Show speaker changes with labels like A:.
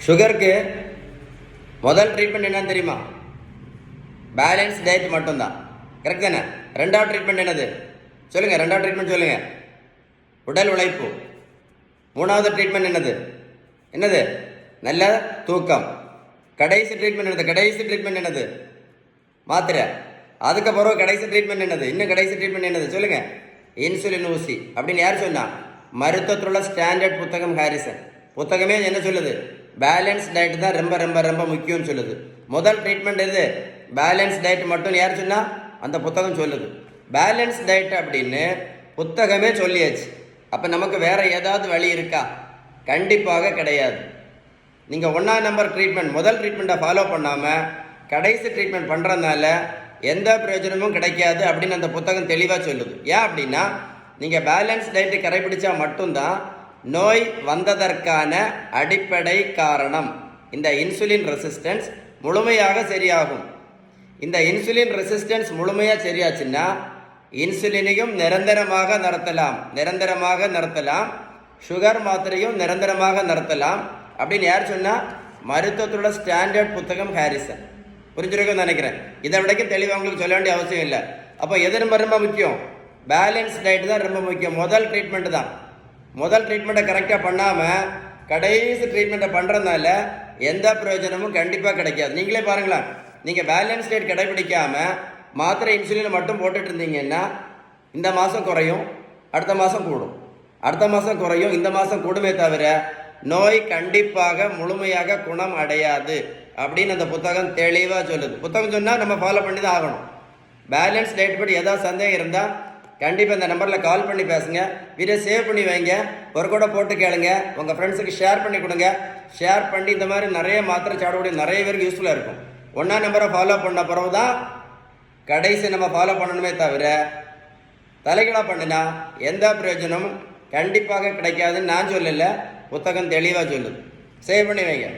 A: சுகருக்கு முதல் ட்ரீட்மெண்ட் என்னன்னு தெரியுமா? பேலன்ஸ் டயட் மட்டும்தான். கரெக்ட் தானே? ரெண்டாவது ட்ரீட்மெண்ட் என்னது சொல்லுங்கள்? ரெண்டாவது ட்ரீட்மெண்ட் சொல்லுங்கள். உடல் உழைப்பு. மூணாவது ட்ரீட்மெண்ட் என்னது? நல்ல தூக்கம். கடைசி ட்ரீட்மெண்ட் என்னது? கடைசி ட்ரீட்மெண்ட் என்னது? மாத்திரை. அதுக்கப்புறம் கடைசி ட்ரீட்மெண்ட் என்னது? இன்னும் கடைசி ட்ரீட்மெண்ட் என்னது சொல்லுங்கள்? இன்சுலின் ஊசி. அப்படின்னு யார் சொன்னா? மருத்துவத்துள்ள ஸ்டாண்டர்ட் புத்தகம் ஹாரிசன். புத்தகமே என்ன சொல்லுது? பேலன்ஸ் டயட் தான் ரொம்ப ரொம்ப ரொம்ப முக்கியம்னு சொல்லுது. முதல் ட்ரீட்மெண்ட் எது? பேலன்ஸ் டயட் மட்டும் யார் சொன்னா? அந்த புத்தகம் சொல்லுது. பேலன்ஸ் டயட் அப்படின்னு புத்தகமே சொல்லியாச்சு. அப்போ நமக்கு வேற ஏதாவது வழி இருக்கா? கண்டிப்பாக கிடையாது. நீங்கள் 1ஆம் நம்பர் ட்ரீட்மெண்ட் முதல் ட்ரீட்மெண்ட்டை ஃபாலோ பண்ணாமல் கடைசி ட்ரீட்மெண்ட் பண்ணுறதுனால எந்த பிரயோஜனமும் கிடைக்காது அப்படின்னு அந்த புத்தகம் தெளிவாக சொல்லுது. ஏன் அப்படின்னா, நீங்கள் பேலன்ஸ் டயட்டு கடைபிடிச்சா மட்டும்தான் நோய் வந்ததற்கான அடிப்படை காரணம் இந்த இன்சுலின் ரெசிஸ்டன்ஸ் முழுமையாக சரியாகும். இந்த இன்சுலின் ரெசிஸ்டன்ஸ் முழுமையாக சரியாச்சுன்னா இன்சுலினையும் நிரந்தரமாக நிறுத்தலாம். சுகர் மாத்திரையும் நிரந்தரமாக நிறுத்தலாம் அப்படின்னு யார் சொன்னால்? மருத்துவத்தோட ஸ்டாண்டர்ட் புத்தகம் ஹாரிசன். புரிஞ்சிருக்குன்னு நினைக்கிறேன். இதை விடக்கும் தெளிவாக உங்களுக்கு சொல்ல வேண்டிய அவசியம் இல்லை. அப்போ எது ரொம்ப ரொம்ப முக்கியம்? பேலன்ஸ் டயட் தான் ரொம்ப முக்கியம். முதல் ட்ரீட்மெண்ட் தான். முதல் ட்ரீட்மெண்ட்டை கரெக்டாக பண்ணாமல் கடைசி ட்ரீட்மெண்ட்டை பண்ணுறதுனால எந்த பிரயோஜனமும் கண்டிப்பாக கிடைக்காது. நீங்களே பாருங்களேன், நீங்கள் பேலன்ஸ் டயட் கடைபிடிக்காமல் மாத்திரை இன்சுலினை மட்டும் போட்டுட்டு இருந்தீங்கன்னா இந்த மாதம் குறையும், அடுத்த மாதம் கூடும், அடுத்த மாதம் குறையும், இந்த மாதம் கூடுமே தவிர நோய் கண்டிப்பாக முழுமையாக குணம் அடையாது அப்படின்னு அந்த புத்தகம் தெளிவாக சொல்லுது. புத்தகம் சொன்னால் நம்ம ஃபாலோ பண்ணி தான் ஆகணும். பேலன்ஸ் டயட் படி ஏதாவது சந்தேகம் இருந்தால் கண்டிப்பாக இந்த நம்பரில் கால் பண்ணி பேசுங்க. வீடியோ சேவ் பண்ணி வைங்க, ஒரு கூட போட்டு கேளுங்க, உங்கள் ஃப்ரெண்ட்ஸுக்கு ஷேர் பண்ணி கொடுங்க. ஷேர் பண்ணி இந்த மாதிரி நிறைய மாத்திரை சாடக்கூடிய நிறைய பேருக்கு யூஸ்ஃபுல்லாக இருக்கும். 1ஆம் நம்பரை ஃபாலோ பண்ண பிறகு தான் கடைசி நம்ம ஃபாலோ பண்ணணுமே தவிர தலைகளாக பண்ணினா எந்த பிரயோஜனமும் கண்டிப்பாக கிடைக்காதுன்னு நான் சொல்லலை, புத்தகம் தெளிவாக சொல்லுது. சேவ் பண்ணி வைங்க.